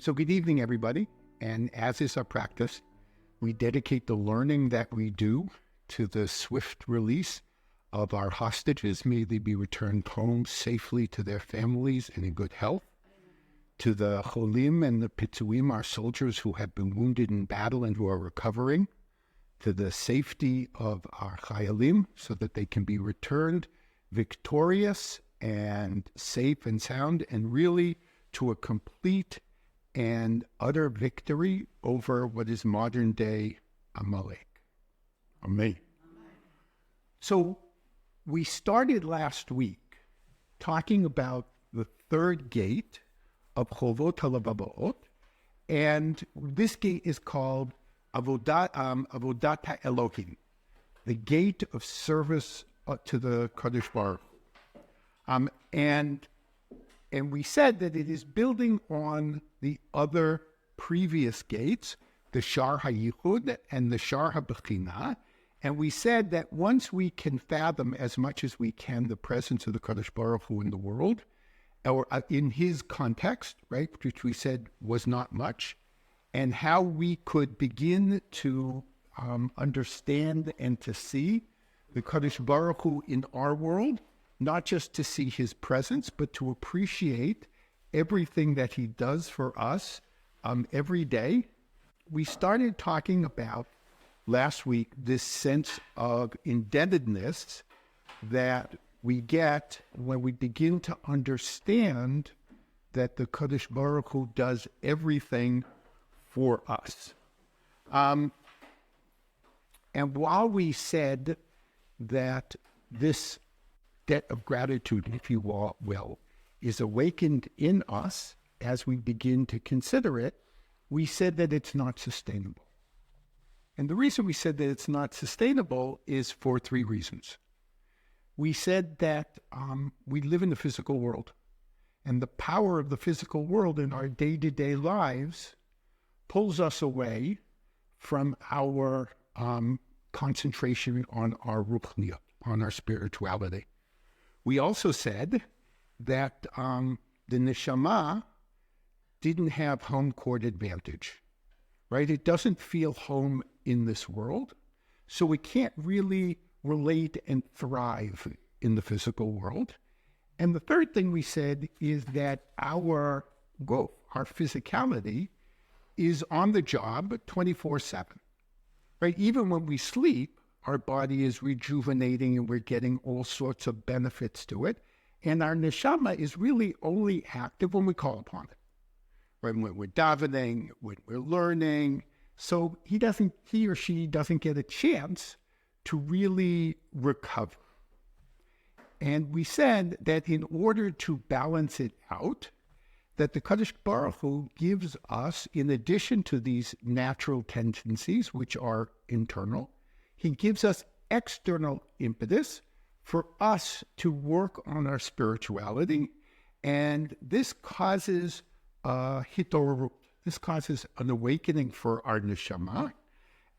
So good evening, everybody. And as is our practice, we dedicate the learning that we do to the swift release of our hostages. May they be returned home safely to their families and in good health. To the Cholim and the Pitzuim, our soldiers who have been wounded in battle and who are recovering. To the safety of our HaElohim, so that they can be returned victorious and safe and sound, and really to a complete and utter victory over what is modern day Amalek. Amen. So we started last week talking about the third gate of Chovot HaLevavot, and this gate is called Avodat HaElohim, the gate of service to the Kadosh Baruch Hu. And we said that it is building on the other previous gates, the Sha'ar HaYichud and the Sha'ar HaBechina. And we said that once we can fathom as much as we can the presence of the Kadosh Baruch Hu in the world, or in his context, right, which we said was not much, and how we could begin to understand and to see the Kadosh Baruch Hu in our world, not just to see his presence, but to appreciate everything that he does for us every day. We started talking about last week this sense of indebtedness that we get when we begin to understand that the Kadosh Baruch Hu does everything for us. And while we said that this debt of gratitude, if you will, is awakened in us as we begin to consider it, we said that it's not sustainable. And the reason we said that it's not sustainable is for three reasons. We said that we live in the physical world, and the power of the physical world in our day-to-day lives pulls us away from our concentration on our ruchniut, on our spirituality. We also said that the neshama didn't have home court advantage, right? It doesn't feel home in this world, so it can't really relate and thrive in the physical world. And the third thing we said is that our physicality is on the job 24/7, right? Even when we sleep, our body is rejuvenating and we're getting all sorts of benefits to it. And our neshama is really only active when we call upon it, right? When we're davening, when we're learning. So he or she doesn't get a chance to really recover. And we said that in order to balance it out, that the Kadosh Baruch Hu gives us, in addition to these natural tendencies, which are internal, he gives us external impetus for us to work on our spirituality. And this causes hitorut. This causes an awakening for our neshama.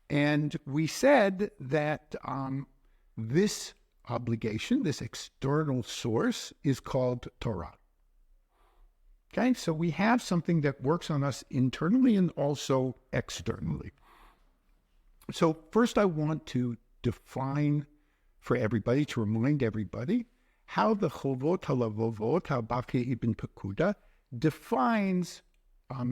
And we said that this obligation, this external source, is called Torah. Okay, so we have something that works on us internally and also externally. So first I want to define for everybody, to remind everybody, how the Chovot HaLevavot, HaBavkei Ibn Pekuda, defines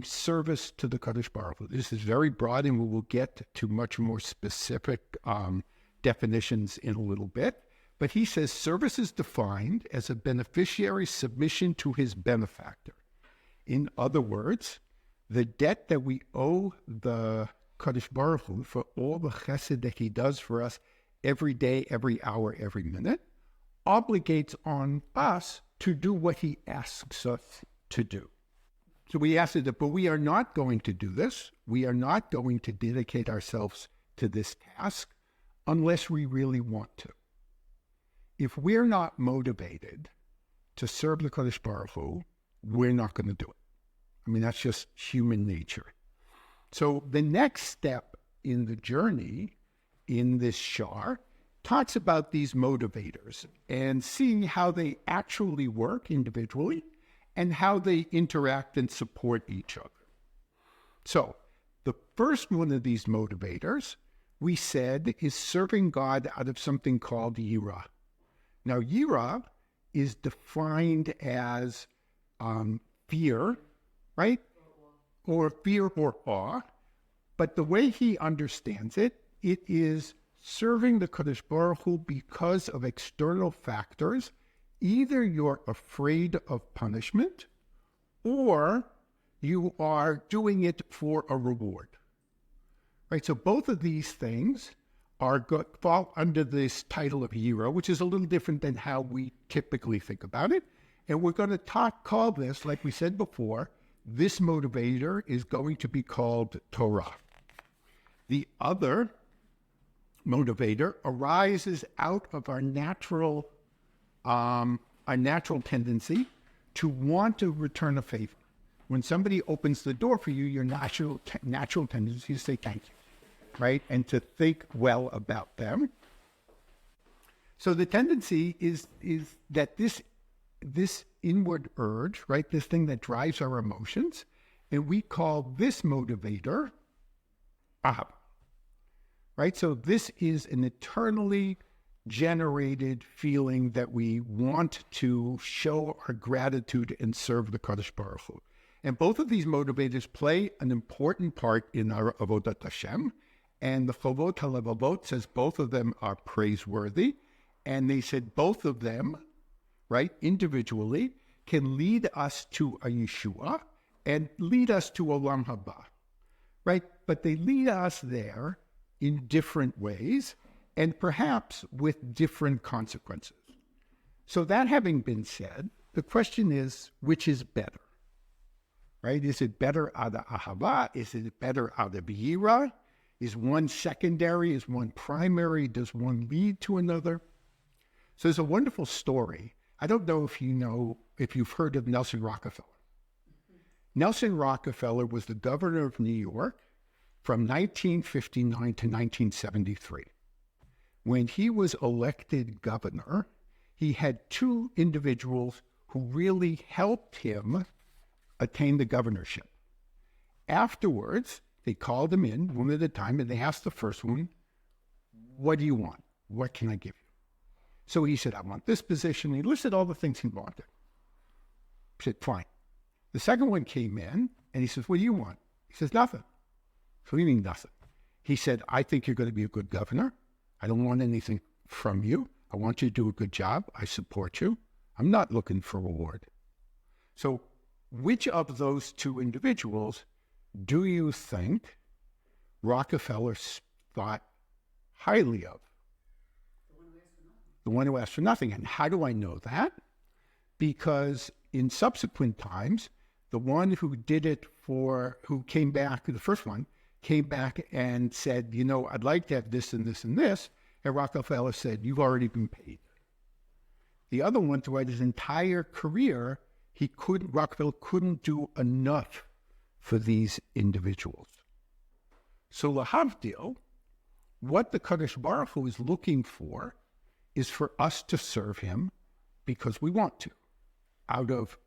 service to the Kadosh Baruch Hu. This is very broad, and we will get to much more specific definitions in a little bit. But he says service is defined as a beneficiary submission to his benefactor. In other words, the debt that we owe the Kadosh Baruch Hu for all the chesed that he does for us every day, every hour, every minute, obligates on us to do what he asks us to do. So we asked it, but we are not going to do this. We are not going to dedicate ourselves to this task unless we really want to. If we're not motivated to serve the Kadosh Baruch Hu, we're not going to do it. I mean, that's just human nature. So the next step in the journey in this Sha'ar talks about these motivators and seeing how they actually work individually and how they interact and support each other. So the first one of these motivators, we said, is serving God out of something called yira. Now, yira is defined as fear, right? Or fear or awe. But the way he understands it, it is serving the Kadosh Baruch Hu because of external factors. Either you're afraid of punishment, or you are doing it for a reward. Right? So both of these things fall under this title of hero, which is a little different than how we typically think about it. And we're going to call this, like we said before, this motivator is going to be called Torah. The other motivator arises out of our natural tendency to want to return a favor. When somebody opens the door for you, your natural tendency is to say thank you, right? And to think well about them. So the tendency is that this inward urge, right, this thing that drives our emotions, and we call this motivator ahava, right? So this is an eternally generated feeling that we want to show our gratitude and serve the Kadosh Baruch Hu. And both of these motivators play an important part in our Avodat Hashem. And the Chovot HaLevavot says both of them are praiseworthy. And they said both of them, right, individually, can lead us to a Yeshua and lead us to Olam Haba, right? But they lead us there in different ways and perhaps with different consequences. So that having been said, the question is, which is better, right? Is it better out of ahava? Is it better out of yira? Is one secondary? Is one primary? Does one lead to another? So there's a wonderful story. I don't know if you've heard of Nelson Rockefeller. Nelson Rockefeller was the governor of New York from 1959 to 1973. When he was elected governor, he had two individuals who really helped him attain the governorship. Afterwards, they called him in one at a time and they asked the first one, "What do you want? What can I give you?" So he said, "I want this position." He listed all the things he wanted. He said, "Fine." The second one came in and he says, "What do you want?" He says, "Nothing." So he means nothing. He said, "I think you're going to be a good governor. I don't want anything from you. I want you to do a good job. I support you. I'm not looking for reward." So which of those two individuals do you think Rockefeller thought highly of? The one who asked for nothing. And how do I know that? Because in subsequent times, the one who did it who came back, the first one, came back and said, "I'd like to have this and this and this." And Rockefeller said, "You've already been paid." The other one, throughout his entire career, Rockefeller couldn't do enough for these individuals. So lahavdil, what the Kadosh Baruch Hu is looking for is for us to serve him because we want to, out of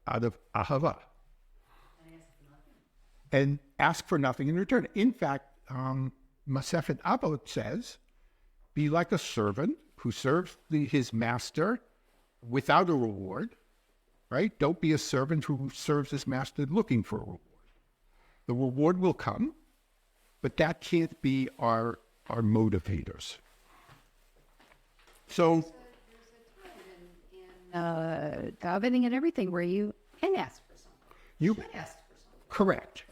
ahava. And ask for nothing in return. In fact, Masechet Avot says, be like a servant who serves his master without a reward, right? Don't be a servant who serves his master looking for a reward. The reward will come, but that can't be our motivators. So there's a time in davening and everything where you can ask for something. You should ask for something. Correct.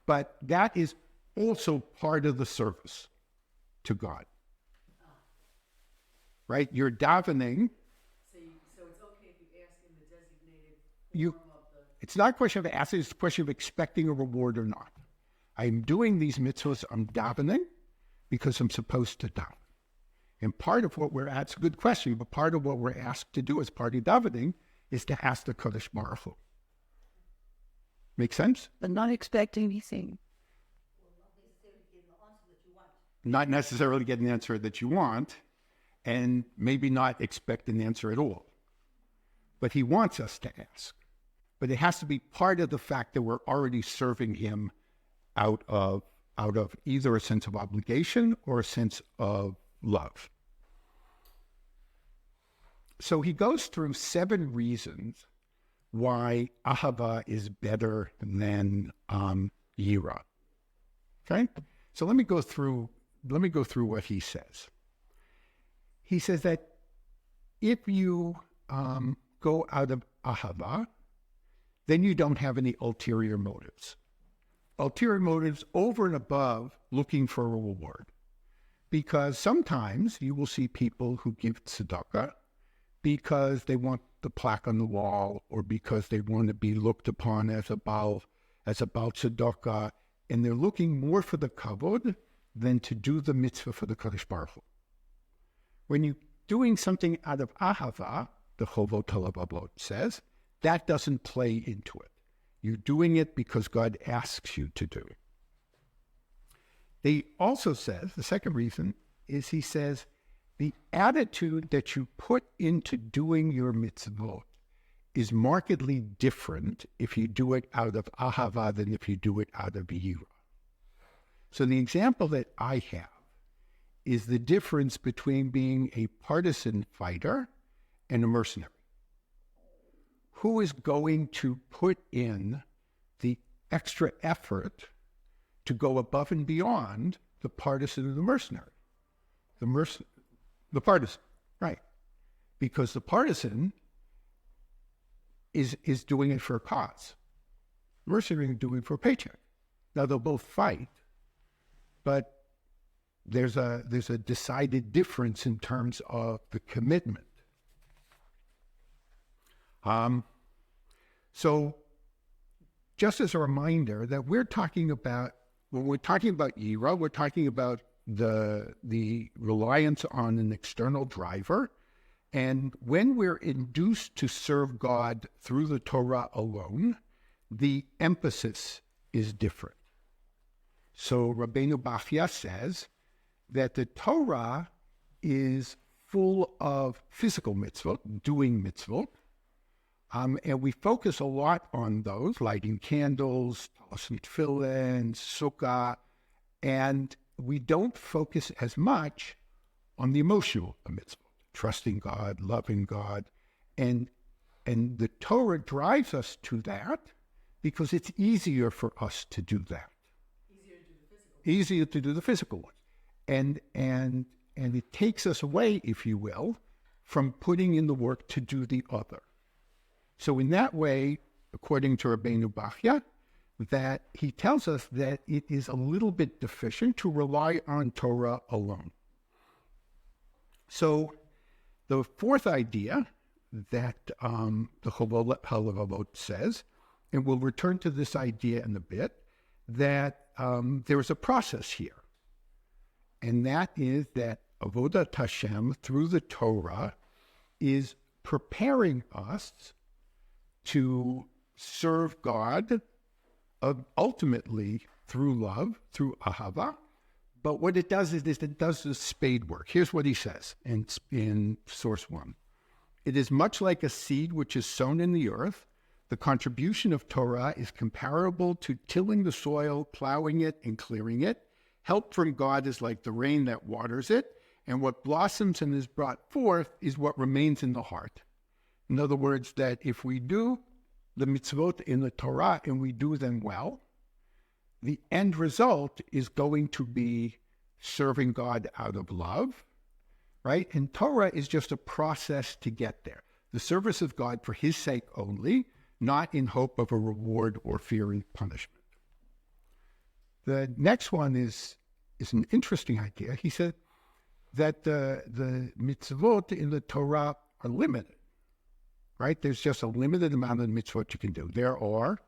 But that is also part of the service to God. Right? You're davening. So it's okay if you ask in the designated form of the... It's not a question of asking, it's a question of expecting a reward or not. I'm doing these mitzvahs, I'm davening because I'm supposed to daven. And part of what it's a good question, but part of what we're asked to do as part of davening is to ask the Kadosh Baruch Hu. Make sense? But not expecting anything. Not necessarily get an answer that you want, and maybe not expect an answer at all. But he wants us to ask. But it has to be part of the fact that we're already serving him out of either a sense of obligation or a sense of love. So he goes through 7 reasons why ahava is better than yira. Okay, so let me go through what he says. He says that if you go out of ahava, then you don't have any ulterior motives. Ulterior motives over and above looking for a reward. Because sometimes you will see people who give tzedakah because they want the plaque on the wall or because they want to be looked upon as a baal tzedakah, and they're looking more for the kavod than to do the mitzvah for the Kadosh Baruch Hu. When you're doing something out of ahava, the Chovot HaLevavot says, that doesn't play into it. You're doing it because God asks you to do it. He also says, the second reason is he says, the attitude that you put into doing your mitzvot is markedly different if you do it out of ahava than if you do it out of yira. So the example that I have is the difference between being a partisan fighter and a mercenary. Who is going to put in the extra effort to go above and beyond the partisan and the mercenary? The partisan, right. Because the partisan is doing it for a cause. The mercenary is doing it for a paycheck. Now they'll both fight, but there's a decided difference in terms of the commitment. So just as a reminder that when we're talking about yira, we're talking about the reliance on an external driver. And when we're induced to serve God through the Torah alone, the emphasis is different. So Rabbeinu Bachya says that the Torah is full of physical mitzvot, doing mitzvot, and we focus a lot on those, lighting candles, tossing tefillin, sukkah, and we don't focus as much on the emotional mitzvot, trusting God, loving God, and the Torah drives us to that because it's easier for us to do that. Easier to do the physical ones. And it takes us away, if you will, from putting in the work to do the other. So in that way, according to Rabbeinu Bachya, that he tells us that it is a little bit deficient to rely on Torah alone. So the fourth idea that the Chovot HaLevavot says, and we'll return to this idea in a bit, that there is a process here. And that is that Avodat Hashem through the Torah is preparing us to serve God ultimately through love, through ahava. But what it does is it does the spade work. Here's what he says in source 1. It is much like a seed which is sown in the earth. The contribution of Torah is comparable to tilling the soil, plowing it, and clearing it. Help from God is like the rain that waters it, and what blossoms and is brought forth is what remains in the heart. In other words, that if we do the mitzvot in the Torah and we do them well, the end result is going to be serving God out of love, right? And Torah is just a process to get there. The service of God for his sake only, not in hope of a reward or fearing punishment. The next one is an interesting idea. He said that the mitzvot in the Torah are limited, right? There's just a limited amount of mitzvot you can do. There are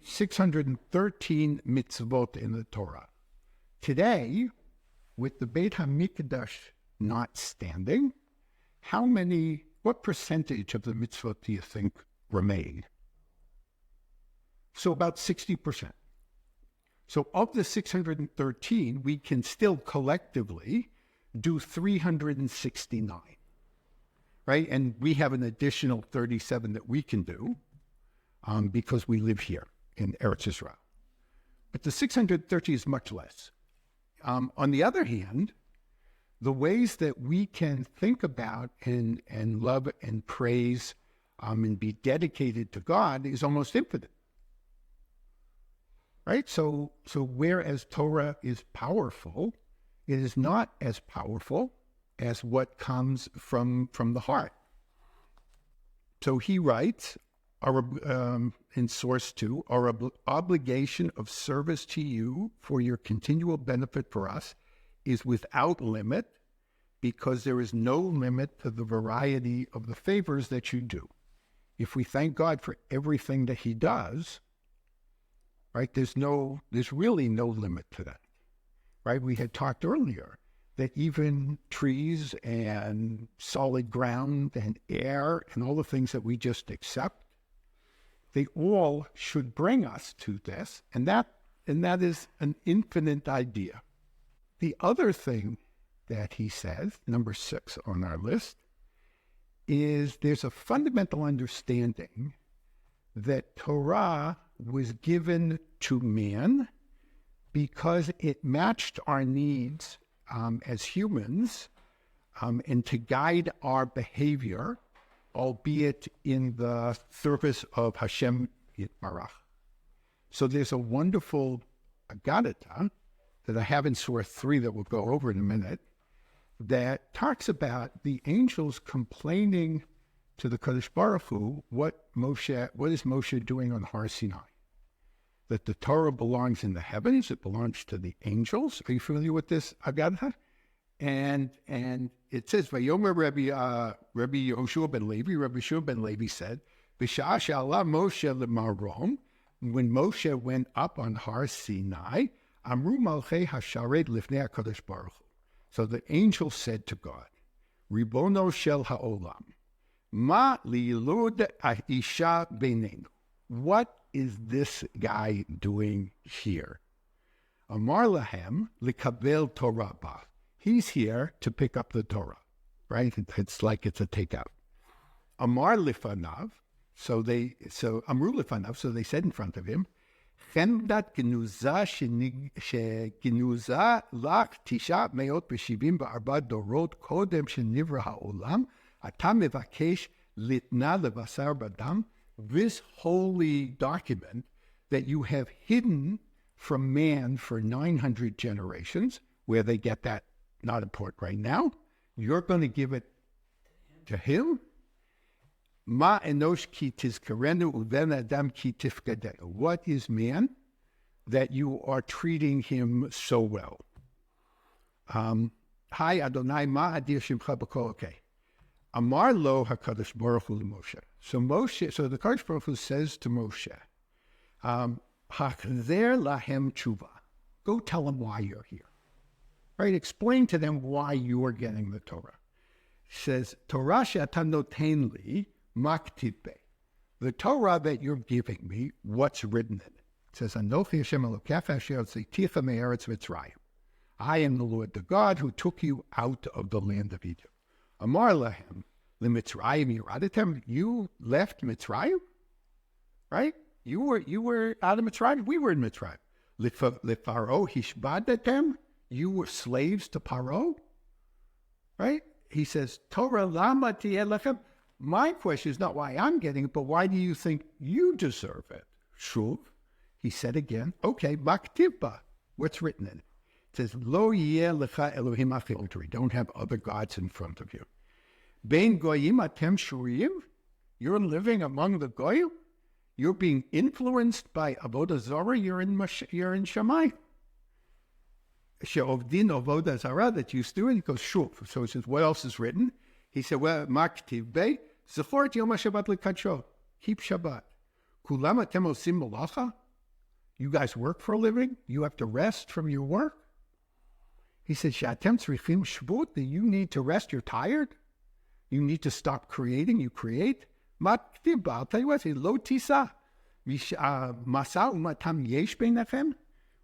613 mitzvot in the Torah. Today, with the Beit HaMikdash not standing, what percentage of the mitzvot do you think remain? So about 60%. So of the 613, we can still collectively do 369, right? And we have an additional 37 that we can do because we live here in Eretz Israel. But the 630 is much less. On the other hand, the ways that we can think about and love and praise and be dedicated to God is almost infinite. Right? So whereas Torah is powerful, it is not as powerful as what comes from the heart. So he writes, in source 2, our obligation of service to you for your continual benefit for us is without limit, because there is no limit to the variety of the favors that you do. If we thank God for everything that he does, right, there's really no limit to that, right? We had talked earlier that even trees and solid ground and air and all the things that we just accept, they all should bring us to this, and that is an infinite idea. The other thing that he says, number 6 on our list, is there's a fundamental understanding that Torah was given to man because it matched our needs as humans and to guide our behavior, albeit in the service of Hashem Yitbarach. So there's a wonderful Agadata that I have in Surah 3 that we'll go over in a minute, that talks about the angels complaining to the Kadosh Baruch Hu, what is Moshe doing on Har Sinai? That the Torah belongs in the heavens, it belongs to the angels. Are you familiar with this Agadata? And it says, Vayomer Rabbi Yehoshua ben Levi, Rabbi Yehoshua ben Levi said, B'sha'ah she'ala Moshe l'marom, when Moshe went up on Har Sinai, Amru malchei hashared lifnei HaKadosh Baruch Hu. So the angel said to God, Ribono shel ha'olam, ma liyilud ha'isha beinenu. What is this guy doing here? Amar lahem likabel Torah ba. He's here to pick up the Torah, right? It's like it's a takeout. Amar lifanav, so Amru lifanav, so they said in front of him, Chemdat genuza shegenuza lach tisha meot b'shivim ba'arba dorot kodem shenivra ha'olam, ata mevakesh litna levasar badam. This holy document that you have hidden from man for 900 generations, where they get that, not important right now, you're going to give it to him? Ma enosh ki tizkarenu uven adam ki tifkadenu. What is man that you are treating him so well? Hi Adonai ma adir shimcha b'kol. Okay. Amar lo HaKadosh Baruch Hu Moshe. So the Kadosh Baruch Hu says to Moshe, Hakzer lahem tshuva. Go tell them why you're here. Right? Explain to them why you are getting the Torah. He says, Torah she'ata noten li maktib be. The Torah that you're giving me, what's written in it? It says, Anochi Hashem Elokecha asher hotzicha me'eretz Mitzrayim. I am the Lord, the God who took you out of the land of Egypt. Amar lahem leMitzrayim yiradatem. You left Mitzrayim, right? You were out of Mitzrayim. We were in Mitzrayim. LeParo hishbadatem. You were slaves to Paro, right? He says, Torah lama tieh lechem. My question is not why I'm getting it, but why do you think you deserve it? Shuv. He said again, okay, maktibba. What's written in it? It says, Lo yeh lecha Elohim achil. Don't have other gods in front of you. Bein goyim atem shurim. You're living among the goyim. You're being influenced by avodah zarah. You're in Shammai. She'ovdin avodah zarah that you do. And he goes shuv. So he says, what else is written? He said, well, maktiv be zechor et yom HaShabbat lekadsho. Keep Shabbat. Kulam atem osim malacha. You guys work for a living. You have to rest from your work. He said, She'atem tzrichim shvut, that you need to rest, you're tired. You need to stop creating, you create. Maktib, I'll tell you what, lo tisa, masa umatam yesh beinachem,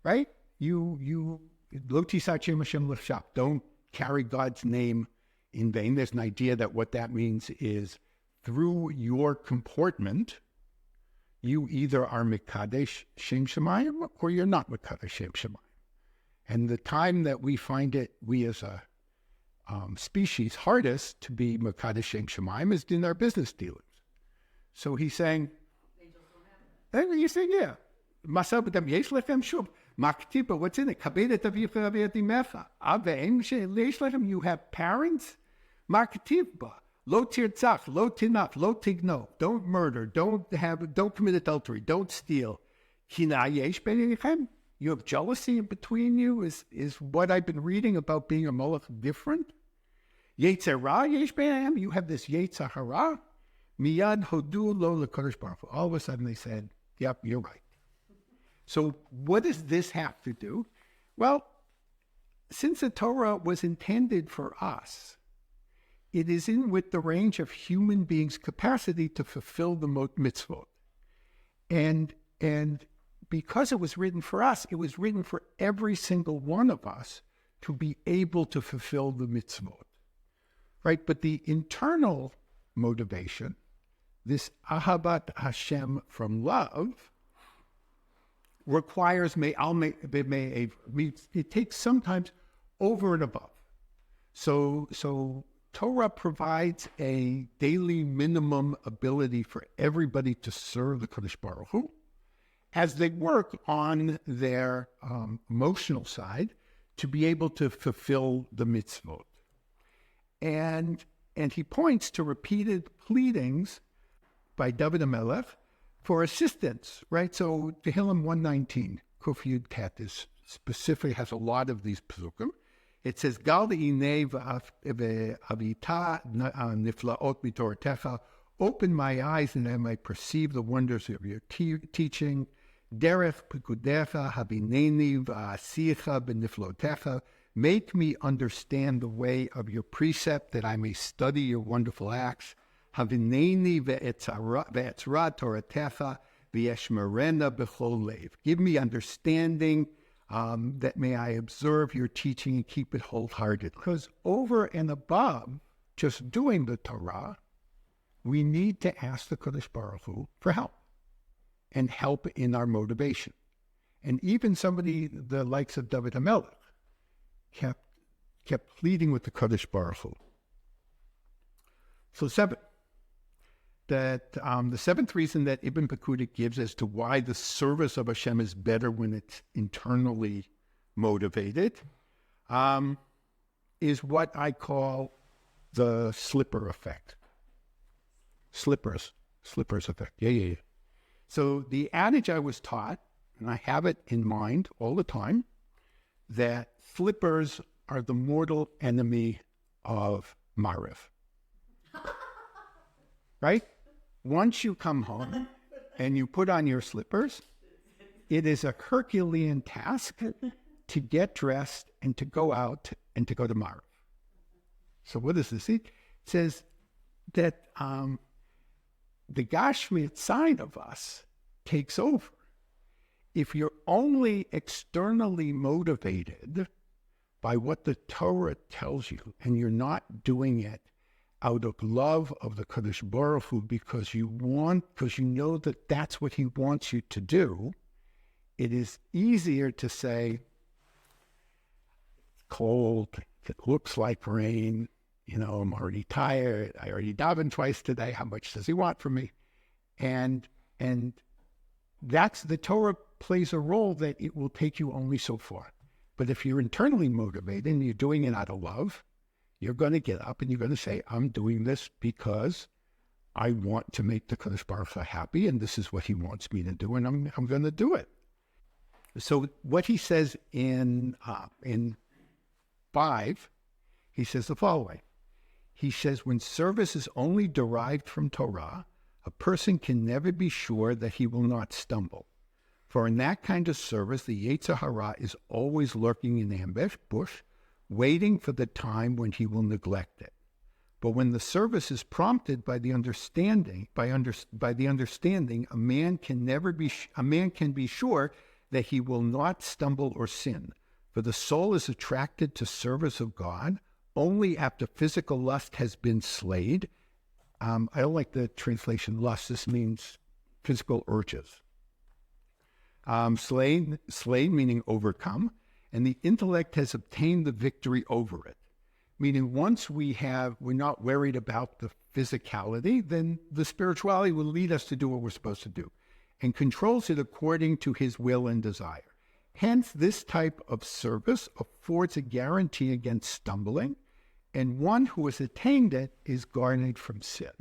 right? You, lo tisa shem Hashem l'shap, don't carry God's name in vain. There's an idea that what that means is through your comportment, you either are Mekadesh Shem Shemayim or you're not Mekadesh Shem Shemayim. And the time that we find it, we as a species, hardest to be Mekadesh Shem Shemayim is in our business dealings. So he's saying, and he's saying, yeah, Masal b'dam yesh lechem shub. Makti, but what's in it? Kabed et avicha v'etimecha. Aveim she'leish lechem. You have parents. Makti ba. Lo tirtzach, lo tinaf, lo tigno. Don't murder. Don't commit adultery. Don't steal. Kina yesh b'nechem. You have jealousy in between you. Is what I've been reading about being a molech different? Yetzerah yesh b'nechem. You have this yetzahara. Miyad hodu lo l'kodesh baruch Hu. All of a sudden they said, "Yep, you're right." So what does this have to do? Well, since the Torah was intended for us, it is in with the range of human beings' capacity to fulfill the mitzvot. And because it was written for us, it was written for every single one of us to be able to fulfill the mitzvot. Right? But the internal motivation, this ahabat Hashem from love, requires it takes sometimes over and above. So Torah provides a daily minimum ability for everybody to serve the Kodesh Baruch Hu as they work on their emotional side to be able to fulfill the mitzvot. And he points to repeated pleadings by David HaMelech for assistance, right? So Tehillim 119, Kuf Yud Tet, is specific, has a lot of these psukim. It says, Gal de'inei v'avita niflaot mitoratecha. Open my eyes and I might perceive the wonders of your teaching. Derech pekudecha habineni v'asicha b'niflotecha. Make me understand the way of your precept that I may study your wonderful acts. Havineni ve'etzra toratecha v'yeshmerena b'chol leiv. Give me understanding that may I observe your teaching and keep it wholehearted. Because over and above just doing the Torah, we need to ask the Kodesh Baruch Hu for help and help in our motivation. And even somebody the likes of David HaMelech kept pleading with the Kodesh Baruch Hu. So 7. That the seventh reason that Ibn Pekuda gives as to why the service of Hashem is better when it's internally motivated is what I call the slipper effect. Slippers effect. Yeah. So the adage I was taught, and I have it in mind all the time, that slippers are the mortal enemy of Mariv. Right? Once you come home and you put on your slippers, it is a Herculean task to get dressed and to go out and to go to Mariv. So what does this mean? It says that the Gashmiat side of us takes over. If you're only externally motivated by what the Torah tells you and you're not doing it out of love of the Kodesh Baruch Hu because you know that that's what he wants you to do, it is easier to say, it's cold, it looks like rain, I'm already tired, I already davened twice today, how much does he want from me? And that's, the Torah plays a role that it will take you only so far. But if you're internally motivated and you're doing it out of love, you're going to get up and you're going to say, I'm doing this because I want to make the Kodesh Baruch Hu happy, and this is what he wants me to do, and I'm going to do it. So what he says in 5, he says the following. He says, when service is only derived from Torah, a person can never be sure that he will not stumble. For in that kind of service, the Yetzer Hara is always lurking in ambush, waiting for the time when he will neglect it. But when the service is prompted by the understanding, a man can be sure that he will not stumble or sin. For the soul is attracted to service of God only after physical lust has been slayed. I don't like the translation lust. This means physical urges. Slain meaning overcome, and the intellect has obtained the victory over it. Meaning once we're not worried about the physicality, then the spirituality will lead us to do what we're supposed to do and controls it according to his will and desire. Hence, this type of service affords a guarantee against stumbling, and one who has attained it is guarded from sin.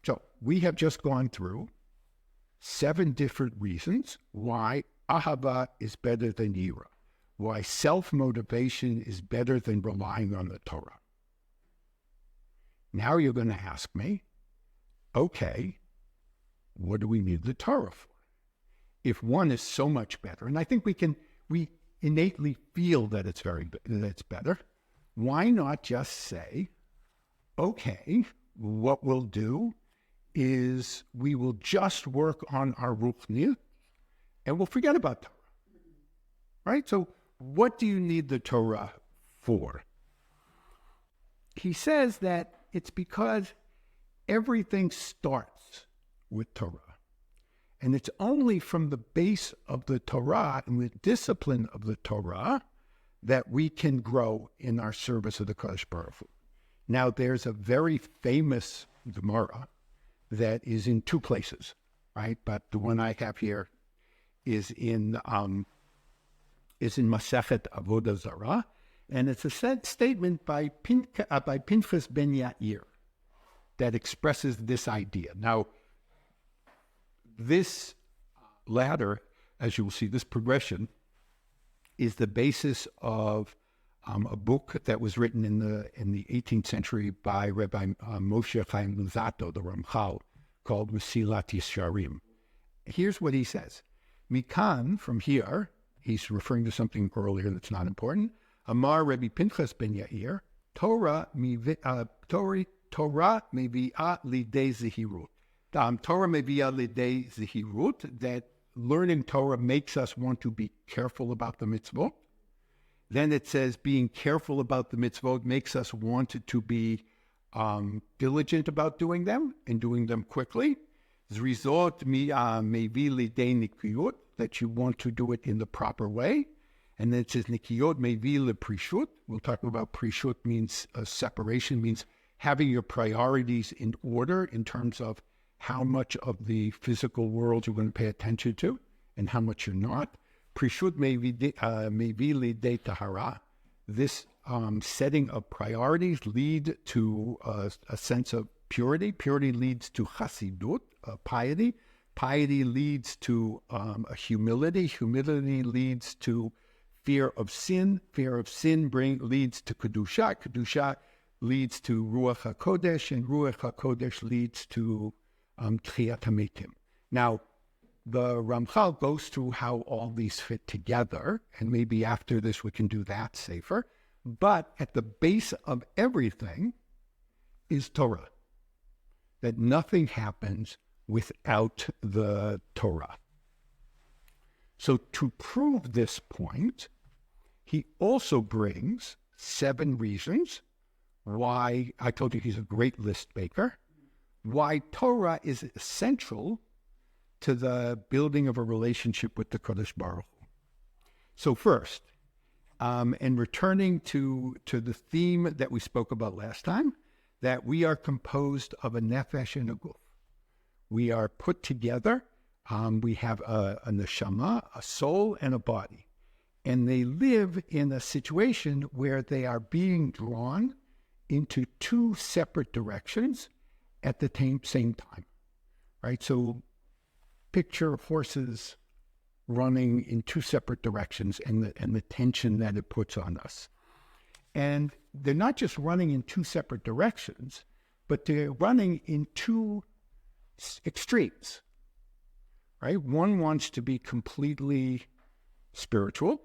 So we have just gone through 7 different reasons why ahava is better than yira, why self-motivation is better than relying on the Torah. Now you're going to ask me, okay, what do we need the Torah for? If one is so much better, and I think we innately feel that it's better, why not just say, okay, what we'll do is we will just work on our ruchniut and we'll forget about Torah. Right? So what do you need the Torah for? He says that it's because everything starts with Torah. And it's only from the base of the Torah and the discipline of the Torah that we can grow in our service of the Kadosh Baruch Hu. Now, there's a very famous Gemara that is in 2 places, right? But the one I have here is in Masechet Avodah Zarah, and it's a statement by Pinchas ben Yair that expresses this idea. Now, this ladder, as you will see, this progression is the basis of a book that was written in the 18th century by Rabbi Moshe Chaim Luzzatto, the Ramchal, called Mesilat Yesharim. Here's what he says. Mikan, from here, he's referring to something earlier that's not important. Amar Rabbi Pinchas ben Yair, Torah mevi'ah lidei zehirut. Torah mevi'ah lidei zehirut, that learning Torah makes us want to be careful about the mitzvot. Then it says being careful about the mitzvot makes us want to be diligent about doing them and doing them quickly. Zrizot mevi lidei nikiyot, that you want to do it in the proper way. And then it says nikiyot mevi leprishut. We'll talk about prishut, means separation, means having your priorities in order in terms of how much of the physical world you're going to pay attention to and how much you're not. Prishut mevi lidei tahara. This setting of priorities lead to a sense of purity. Purity leads to chasidut, piety. Piety leads to a humility. Humility leads to fear of sin. Fear of sin leads to kedusha. Kedusha leads to ruach hakodesh, and ruach hakodesh leads to tchiyat hametim. Now, the Ramchal goes through how all these fit together, and maybe after this we can do that safer. But at the base of everything is Torah, that nothing happens without the Torah. So to prove this point, he also brings 7 reasons why, I told you he's a great list maker, why Torah is essential to the building of a relationship with the Kadosh Baruch Hu. So first, and returning to the theme that we spoke about last time, that we are composed of a nefesh and a guf. We are put together. We have a neshama, a soul, and a body. And they live in a situation where they are being drawn into 2 separate directions at the same time, right? So picture horses running in 2 separate directions and the tension that it puts on us. And they're not just running in 2 separate directions, but they're running in 2 extremes, right? One wants to be completely spiritual,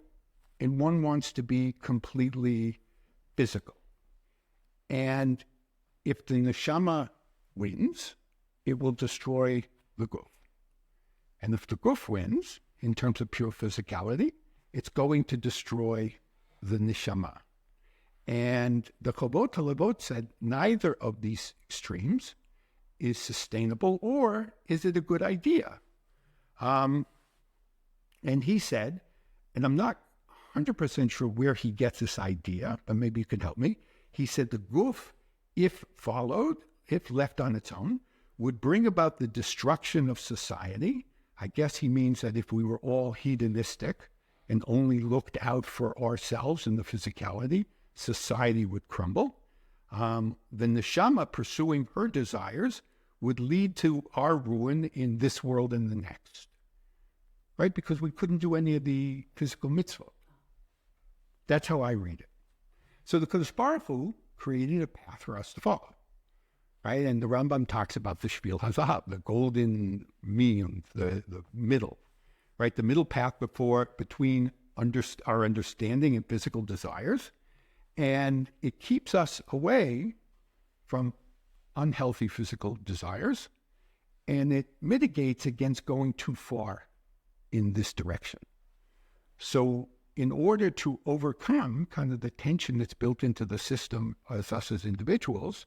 and one wants to be completely physical. And if the neshama wins, it will destroy the guf. And if the guf wins, in terms of pure physicality, it's going to destroy the neshama. And the Chovot HaLevavot said neither of these extremes is sustainable, or is it a good idea? And he said, and I'm not 100% sure where he gets this idea, but maybe you can help me. He said the guf, if followed, if left on its own, would bring about the destruction of society. I guess he means that if we were all hedonistic and only looked out for ourselves and the physicality, society would crumble. The neshama pursuing her desires would lead to our ruin in this world and the next, right? Because we couldn't do any of the physical mitzvot. That's how I read it. So the Kadosh Baruch Hu created a path for us to follow, right? And the Rambam talks about the Shvil HaZahav, the golden mean, the middle, right? The middle path between our understanding and physical desires. And it keeps us away from unhealthy physical desires, and it mitigates against going too far in this direction. So in order to overcome kind of the tension that's built into the system as us as individuals,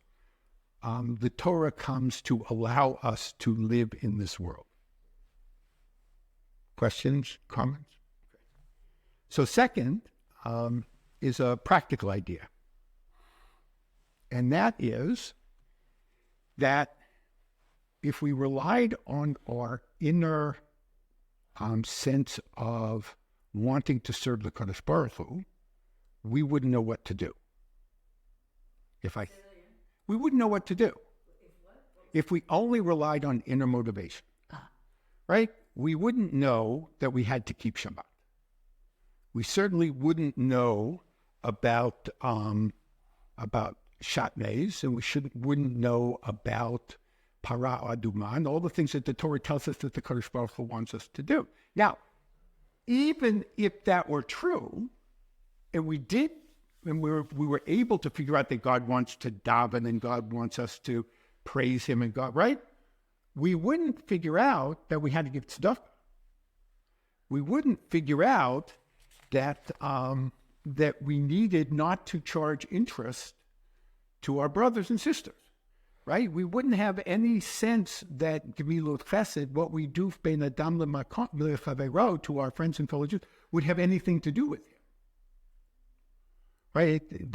the Torah comes to allow us to live in this world. Questions, comments? So second is a practical idea. And that is that if we relied on our inner sense of wanting to serve the Kadosh Baruch Hu, we wouldn't know what to do. We wouldn't know what to do. If we only relied on inner motivation, right? We wouldn't know that we had to keep Shabbat. We certainly wouldn't know about shatnez, and we wouldn't know about para aduma, and all the things that the Torah tells us that the Kadosh Baruch Hu wants us to do. Now, even if that were true, and we were able to figure out that God wants to daven and God wants us to praise Him and God, right? We wouldn't figure out that we had to give tzedakah. We wouldn't figure out that that we needed not to charge interest to our brothers and sisters, right? We wouldn't have any sense that Gemilut Chesed, what we do bein Adam leChavero to our friends and fellow Jews, would have anything to do with Him, right?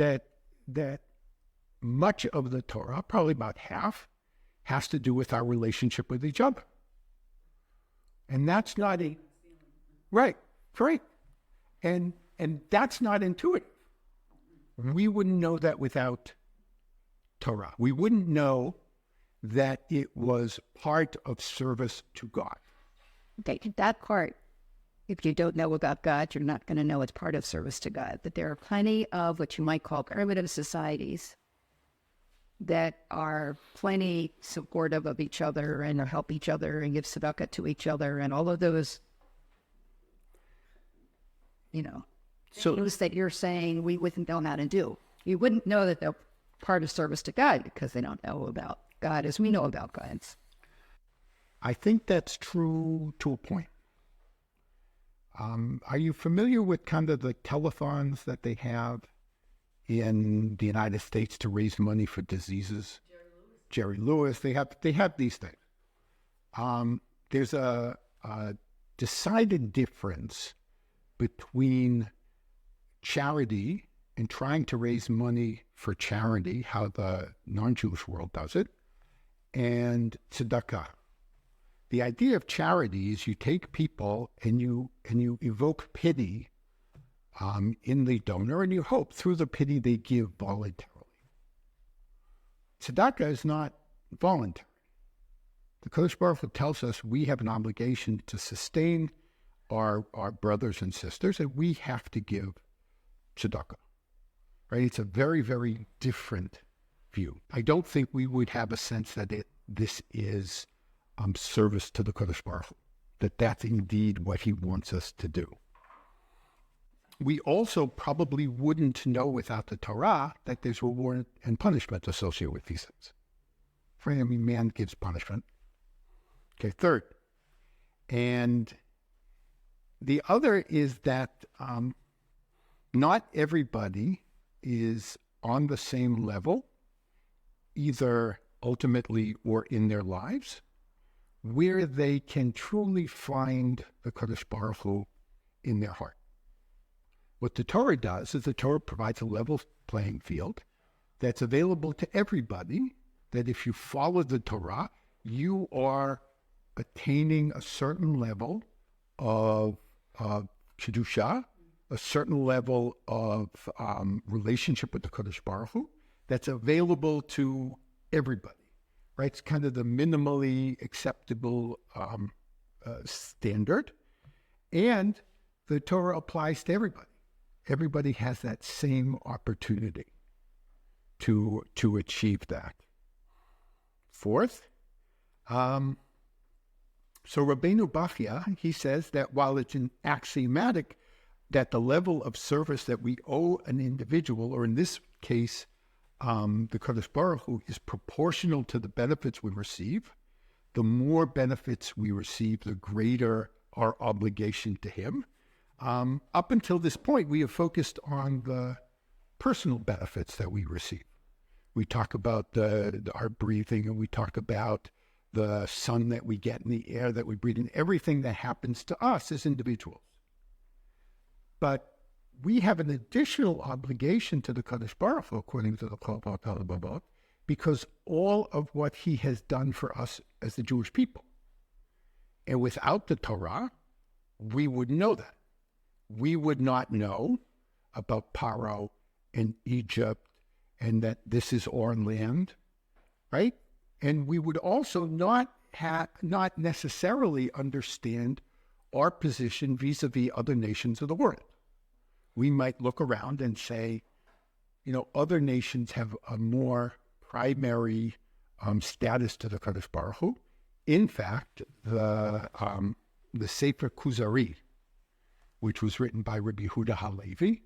That much of the Torah, probably about half, has to do with our relationship with each other, and that's not right. And that's not intuitive. We wouldn't know that without Torah. We wouldn't know that it was part of service to God. Okay, that part, if you don't know about God, you're not going to know it's part of service to God. But there are plenty of what you might call primitive societies that are plenty supportive of each other and help each other and give tzedakah to each other and all of those, things that you're saying we wouldn't know how to do. You wouldn't know that they're part of service to God because they don't know about God as we know about God. I think that's true to a point. Are you familiar with kind of the telethons that they have in the United States to raise money for diseases? Jerry Lewis. They have these things. There's a decided difference between charity and trying to raise money for charity, how the non-Jewish world does it, and tzedakah. The idea of charity is you take people and you evoke pity in the donor, and you hope through the pity they give voluntarily. Tzedakah is not voluntary. The Kadosh Baruch Hu tells us we have an obligation to sustain our brothers and sisters, and we have to give tzedakah. Right? It's a very, very different view. I don't think we would have a sense that this is service to the Kadosh Baruch Hu, that that's indeed what He wants us to do. We also probably wouldn't know without the Torah that there's reward and punishment associated with these things. For I mean, man gives punishment. Okay, third. And the other is that not everybody is on the same level, either ultimately, or in their lives, where they can truly find the Kadosh Baruch Hu in their heart. What the Torah does is the Torah provides a level playing field that's available to everybody, that if you follow the Torah, you are attaining a certain level of Kedusha, a certain level of relationship with the Kadosh Baruch Hu that's available to everybody, right? It's kind of the minimally acceptable standard. And the Torah applies to everybody. Everybody has that same opportunity to achieve that. Fourth, so Rabbeinu Bachya, he says that while it's an axiomatic that the level of service that we owe an individual, or in this case, the Kadosh Baruch Hu, is proportional to the benefits we receive, the more benefits we receive, the greater our obligation to him. Up until this point, we have focused on the personal benefits that we receive. We talk about our breathing, and we talk about the sun that we get and the air that we breathe, and everything that happens to us as individuals. But we have an additional obligation to the Kadosh Baruch Hu, according to the Chovot HaLevavot, because all of what he has done for us as the Jewish people. And without the Torah, we wouldn't know that. We would not know about Paro and Egypt and that this is our land, right? And we would also not necessarily understand our position vis-a-vis other nations of the world. We might look around and say, other nations have a more primary status to the Kadosh Baruch Hu. In fact, the Sefer Kuzari, which was written by Rabbi Yehuda HaLevi,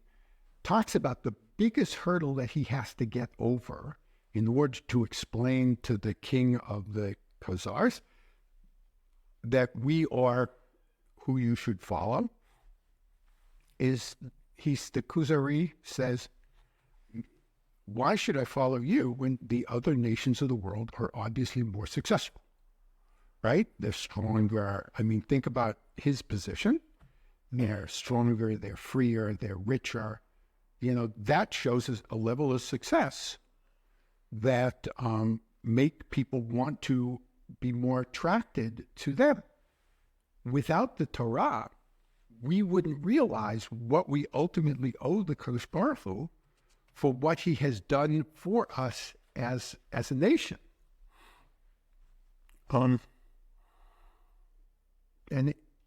talks about the biggest hurdle that he has to get over in order to explain to the king of the Khazars that we are who you should follow. The Kuzari says, why should I follow you when the other nations of the world are obviously more successful, right? They're stronger. Think about his position. They're stronger, they're freer, they're richer. That shows us a level of success that make people want to be more attracted to them. Without the Torah, we wouldn't realize what we ultimately owe the Kadosh Baruch Hu for what he has done for us as a nation. And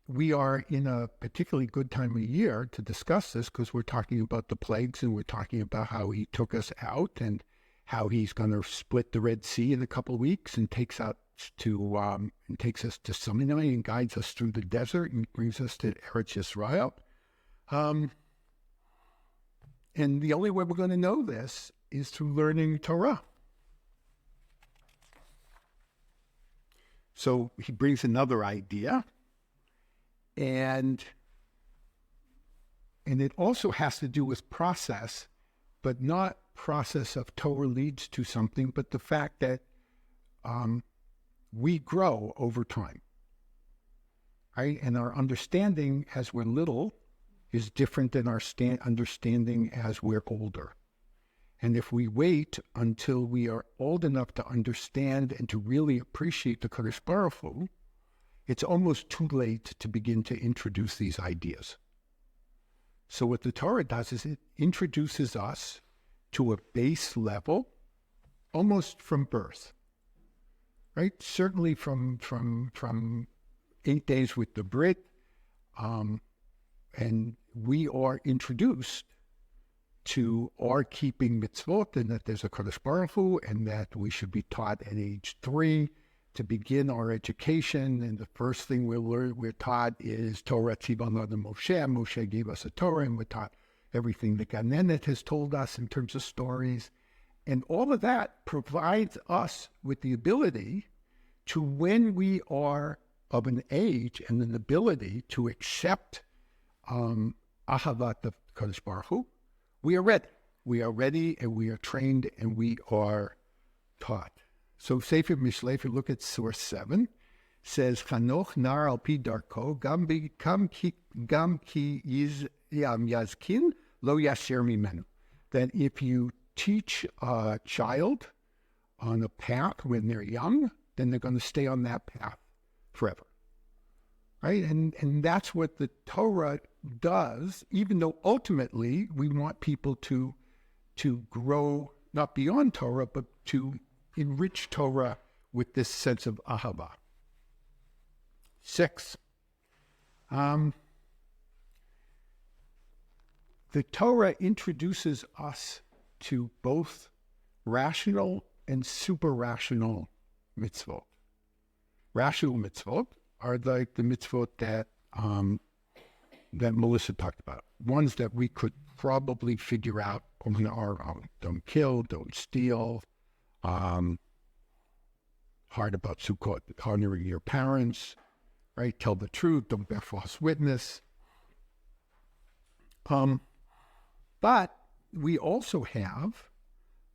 we are in a particularly good time of year to discuss this because we're talking about the plagues, and we're talking about how he took us out and how he's going to split the Red Sea in a couple of weeks and takes us to Sinai and guides us through the desert and brings us to Eretz Yisrael. And the only way we're going to know this is through learning Torah. So he brings another idea, and it also has to do with process, but not process of Torah leads to something, but the fact that we grow over time, right? And our understanding as we're little is different than our understanding as we're older. And if we wait until we are old enough to understand and to really appreciate the Kadosh Baruch Hu, it's almost too late to begin to introduce these ideas. So what the Torah does is it introduces us to a base level, almost from birth, right? Certainly from 8 days with the Brit, and we are introduced to our keeping mitzvot, and that there's a Kadosh Baruch Hu, and that we should be taught at age 3 to begin our education. And the first thing we're taught is Torah Tzivan Lanu Moshe. Moshe gave us a Torah, and we're taught everything that Ganenet has told us in terms of stories. And all of that provides us with the ability to, when we are of an age and an ability to accept Ahavat of Kadosh Baruch Hu, we are ready. We are ready, and we are trained, and we are taught. So Sefer Mishlei, if you look at source 7, says, Chanoch nar al pi darko, gam ki yazkin lo yasher mimenu. That if you teach a child on a path when they're young, then they're going to stay on that path forever. Right? And that's what the Torah does, even though ultimately we want people to grow, not beyond Torah, but to enrich Torah with this sense of ahava. 6. The Torah introduces us to both rational and super-rational mitzvot. Rational mitzvot are like the mitzvot that Melissa talked about, ones that we could probably figure out on our own. Don't kill, don't steal, hard about Sukkot, honoring your parents, right? Tell the truth, don't bear false witness. But we also have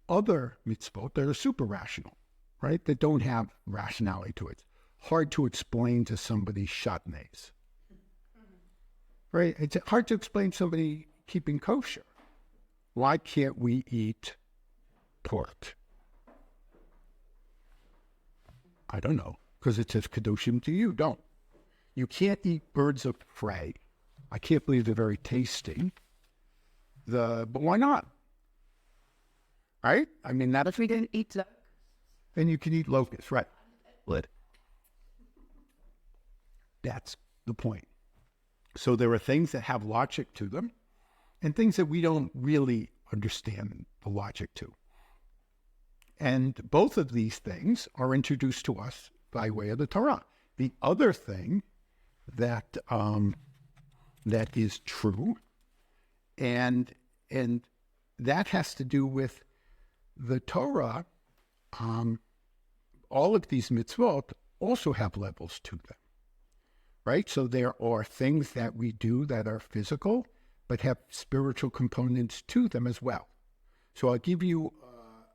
other mitzvot that are super rational, right? That don't have rationality to it. Hard to explain to somebody shatnez, right? It's hard to explain to somebody keeping kosher. Why can't we eat pork? I don't know, because it says kedoshim to you. Don't. You can't eat birds of prey. I can't believe they're very tasty. But why not? Right? I mean, that If we didn't eat the then you can eat locusts, right? That's the point. So there are things that have logic to them and things that we don't really understand the logic to. And both of these things are introduced to us by way of the Torah. The other thing that that is true, and that has to do with the Torah. All of these mitzvot also have levels to them, right? So there are things that we do that are physical, but have spiritual components to them as well. So I'll give you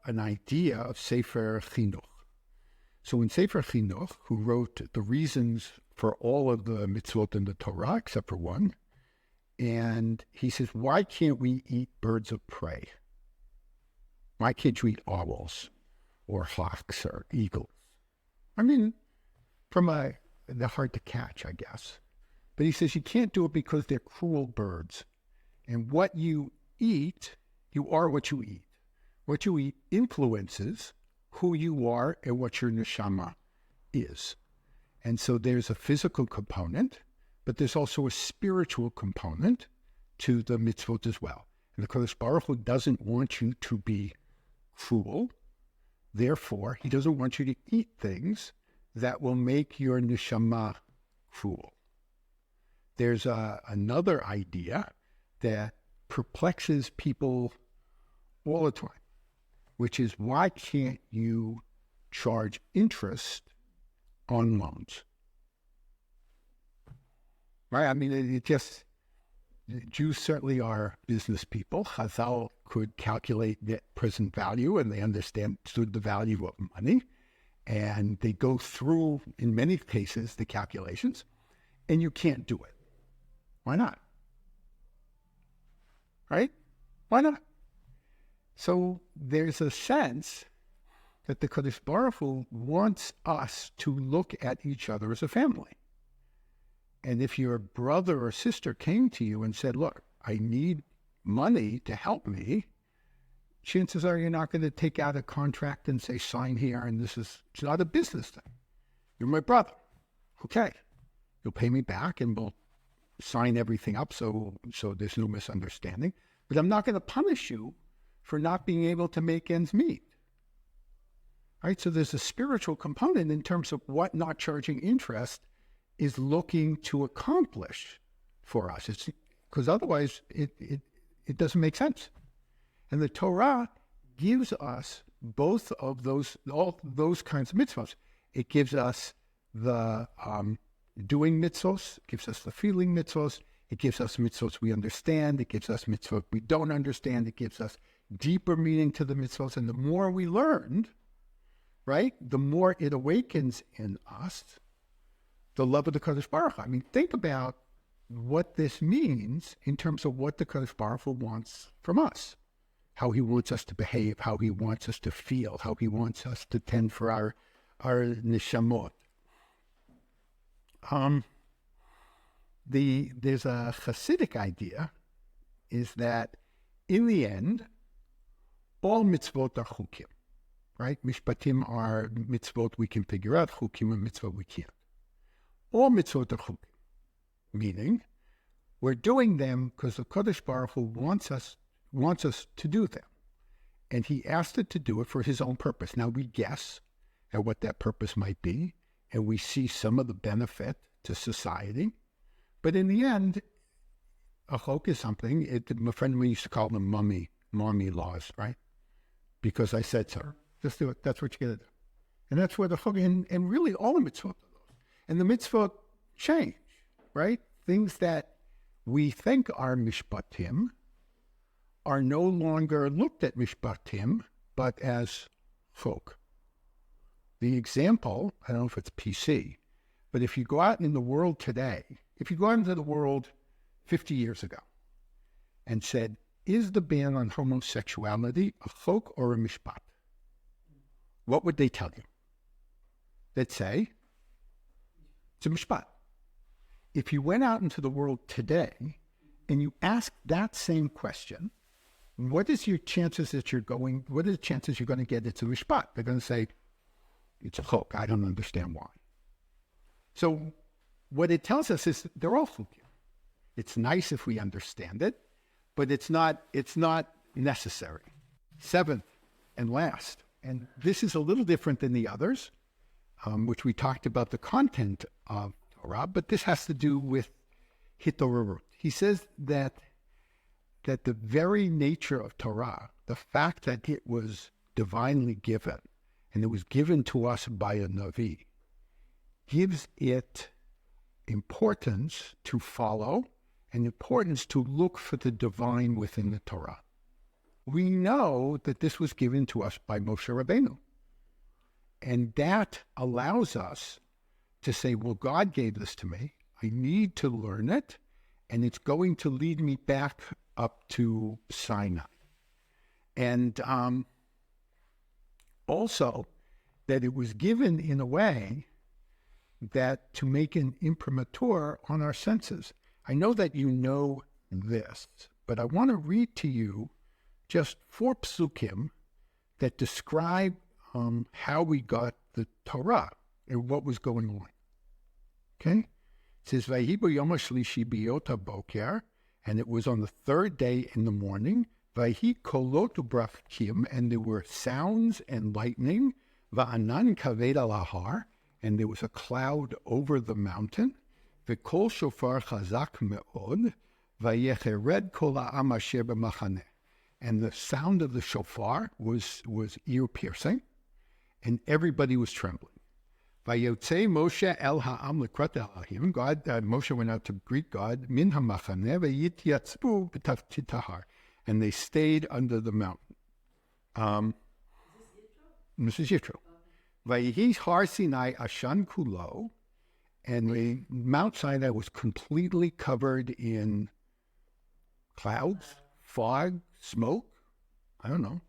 an idea of Sefer Chinuch. So in Sefer Chinuch, who wrote the reasons for all of the mitzvot in the Torah, except for one, and he says, why can't we eat birds of prey? Why can't you eat owls or hawks or eagles? I mean, they're hard to catch, I guess. But he says you can't do it because they're cruel birds. And what you eat, you are what you eat. What you eat influences who you are and what your neshama is. And so there's a physical component, but there's also a spiritual component to the mitzvot as well. And the Kodesh Baruch Hu doesn't want you to be cruel. Therefore, he doesn't want you to eat things that will make your neshama cruel. There's another idea that perplexes people all the time, which is, why can't you charge interest on loans? Right? I mean, Jews certainly are business people. Chazal could calculate net present value, and they understood the value of money. And they go through, in many cases, the calculations, and you can't do it. Why not? Right? Why not? So there's a sense that the Kodesh Baruch Hu wants us to look at each other as a family. And if your brother or sister came to you and said, look, I need money to help me, chances are you're not going to take out a contract and say, sign here, and it's not a business thing. You're my brother. Okay. You'll pay me back and we'll sign everything up so there's no misunderstanding. But I'm not going to punish you for not being able to make ends meet. Right? So there's a spiritual component in terms of what not charging interest is looking to accomplish for us. It's because otherwise it doesn't make sense. And the Torah gives us both of all those kinds of mitzvahs. It gives us the doing mitzvahs, it gives us the feeling mitzvahs, it gives us mitzvahs we understand, it gives us mitzvahs we don't understand, it gives us deeper meaning to the mitzvahs. And the more we learned, right? The more it awakens in us the love of the Kadosh Baruch Hu. I mean, think about what this means in terms of what the Kadosh Baruch Hu wants from us. How he wants us to behave, how he wants us to feel, how he wants us to tend for our neshamot. There's a Hasidic idea, is that in the end, all mitzvot are chukim, right? Mishpatim are mitzvot we can figure out, chukim are mitzvot we can't. All mitzvot are chukim, meaning we're doing them because the Kodesh Baruch Hu wants us to do them. And he asked it to do it for his own purpose. Now we guess at what that purpose might be, and we see some of the benefit to society. But in the end, a chok is something, my friend and me used to call them mommy laws, right? Because I said so. Just do it. That's what you got to do. And that's where the chok, and really all the mitzvot are those. And the mitzvot change, right? Things that we think are mishpatim are no longer looked at mishpatim, but as chok. The example, I don't know if it's PC, but if you go out in the world today, if you go out into the world 50 years ago and said, is the ban on homosexuality a chok or a mishpat? What would they tell you? They'd say, it's a mishpat. If you went out into the world today and you asked that same question, what are the chances you're going to get it's a mishpat? They're going to say, it's a chok. I don't understand why. So what it tells us is they're all chukim. It's nice if we understand it, but it's not necessary. Seventh and last, and this is a little different than the others, which we talked about the content of Torah, but this has to do with hitorarut. He says that the very nature of Torah, the fact that it was divinely given, and it was given to us by a Navi, gives it importance to follow and importance to look for the divine within the Torah. We know that this was given to us by Moshe Rabbeinu. And that allows us to say, well, God gave this to me. I need to learn it, and it's going to lead me back up to Sinai. And also that it was given in a way that to make an imprimatur on our senses. I know that you know this, but I want to read to you just 4 psukim that describe how we got the Torah and what was going on. Okay? It says, Vayibu Yom HaShlishi B'yot HaBoker, and it was on the 3rd day in the morning, Vayi Kolot U'Brachkim, and there were sounds and lightning, Va'anan Kaved Al Har, and there was a cloud over the mountain, V'kol Shofar Chazak Me'od, Vayechered Kol Ha'am Asher B'Machaneh. And the sound of the shofar was ear-piercing, and everybody was trembling. Vayotze Moshe El Ha'am L'krat HaElohim. Moshe went out to greet God. Min HaMachaneh V'yityatzbu B'Taftit, and they stayed under the mountain. This is Yitro. Vayihi Har Sinai Ashan Kulo, and the Mount Sinai was completely covered in clouds, fog, smoke, I don't know.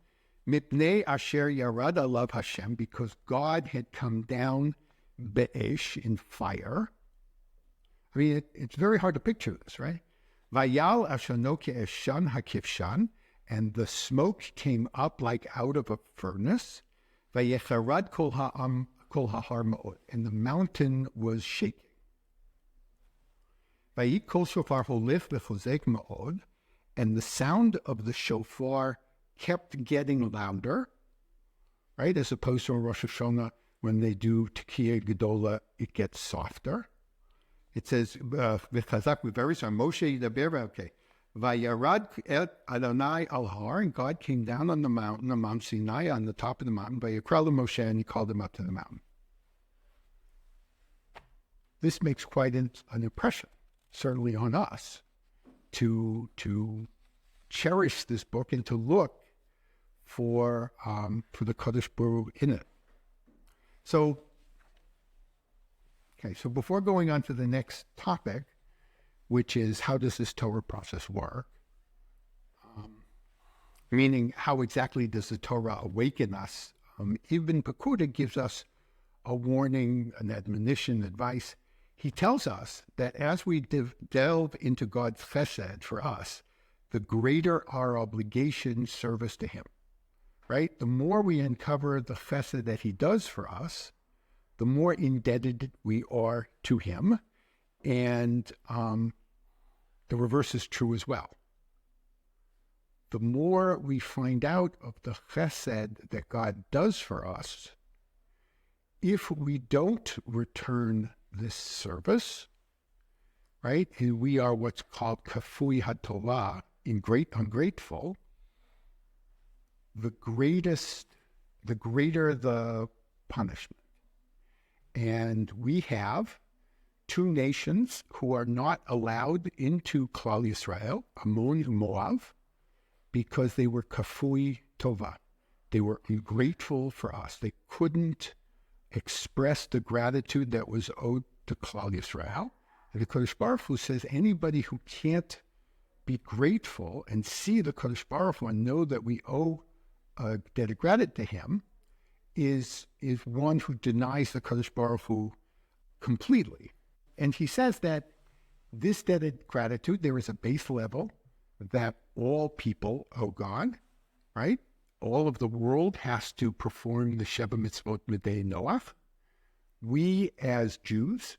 Mipnei Asher Yarad Alav Hashem, because God had come down be'esh, in fire. I mean, it's very hard to picture this, right? Vayal Ashano Ke'eshan HaKivshan, and the smoke came up like out of a furnace. Vayecharad Kol Ha'ar Ma'od, and the mountain was shaking. Vayik Kol Shofar Holif V'chozek Ma'od, and the sound of the shofar kept getting louder, right? As opposed to Rosh Hashanah, when they do Tekiah Gedola, it gets softer. It says, V'chazak v'veris Moshe Yidaber, okay. Vayarad et Adonai al Har, and God came down on the mountain, on Mount Sinai, on the top of the mountain, Vayikra Moshe, and he called him up to the mountain. This makes quite an impression, certainly on us, to cherish this book and to look for the Kodesh Baruch in it. So, okay, so before going on to the next topic, which is how does this Torah process work? Meaning, how exactly does the Torah awaken us? Ibn Pakuda gives us a warning, an admonition, advice. He tells us that as we delve into God's chesed for us, the greater our obligation service to him, right? The more we uncover the chesed that he does for us, the more indebted we are to him. And the reverse is true as well. The more we find out of the chesed that God does for us, if we don't return this service, right, and we are what's called kafui haTorah, ungrateful, the greater the punishment. And we have two nations who are not allowed into Klal Yisrael, Ammon and Moab, because they were kafui tova. They were ungrateful for us. They couldn't express the gratitude that was owed to Klal Yisrael. And the Kodesh Baruch Hu says anybody who can't be grateful and see the Kodesh Baruch Hu and know that we owe a debt of gratitude to him is one who denies the Kodesh Baruch Hu completely. And he says that this debt of gratitude, there is a base level that all people owe God, right? All of the world has to perform the Sheva Mitzvot Midei Noach. We as Jews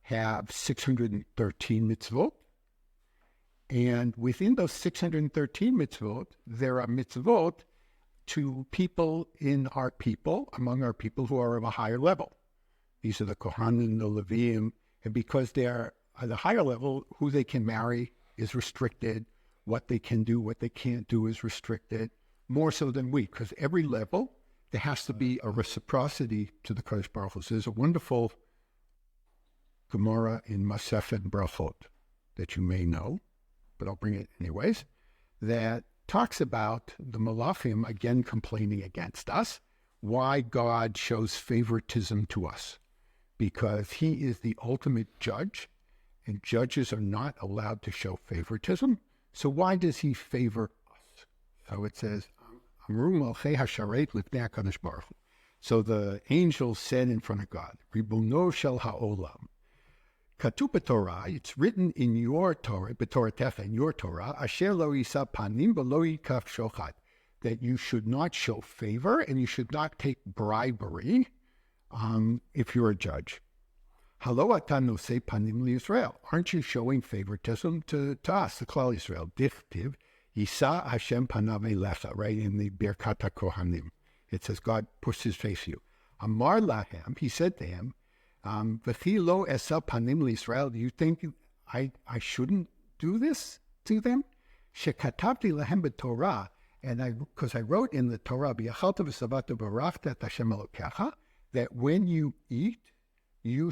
have 613 mitzvot. And within those 613 mitzvot, there are mitzvot to people in our people, among our people who are of a higher level. These are the Kohanim, the Levim, and because they are at a higher level, who they can marry is restricted. What they can do, what they can't do is restricted, more so than we, because every level, there has to be a reciprocity to the Kodesh Baruch Hu. So there's a wonderful Gemara in Masechet Brachot that you may know, but I'll bring it anyways, that talks about the Malachim, again complaining against us, why God shows favoritism to us, because he is the ultimate judge, and judges are not allowed to show favoritism. So why does he favor us? So it says, so the angels said in front of God, Ribono shel ha'olam, Katup Torah, it's written in your Torah, B'Toratecha, in your Torah, Asher lo yisa panim v'lo yikaf shochad, that you should not show favor and you should not take bribery if you're a judge. Halo ata nosei panim liYisrael. Aren't you showing favoritism to us, the Klal Yisrael? Dichtiv, Yisa Hashem panav elecha, right, in the Birkat HaKohanim. It says, God puts his face to you. Amar lahem, he said to him, V'chi lo esa panim liYisrael, do you think I shouldn't do this to them? Shekatabti lahem b'Torah, and because I wrote in the Torah, B'yachalta v'savata b'rachta et Hashem Elokecha, that when you eat, you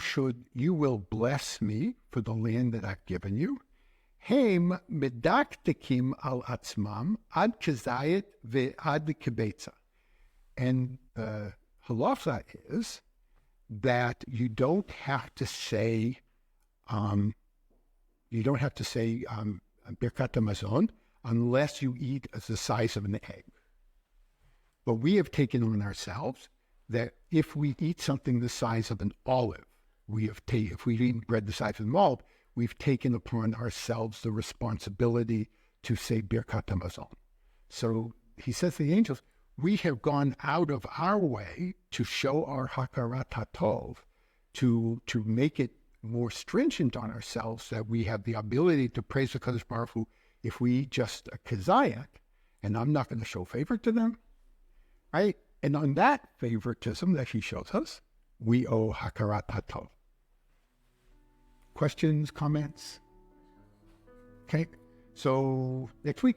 will bless me for the land that I've given you. Heim medaktikim al atzmam ad kezayit ve'ad kibetza. And the halacha is that you don't have to say Birkat Hamazon unless you eat as the size of an egg. But we have taken on ourselves that if we eat something the size of an olive, if we eat bread the size of an olive, we've taken upon ourselves the responsibility to say Birkat Hamazon. So he says to the angels, we have gone out of our way to show our Hakarat HaTov, to make it more stringent on ourselves, that we have the ability to praise the Kadosh Baruch Hu if we eat just a kezayak, and I'm not going to show favor to them, right? And on that favoritism that he shows us, we owe Hakarat HaTov. Questions, comments? Okay, so next week.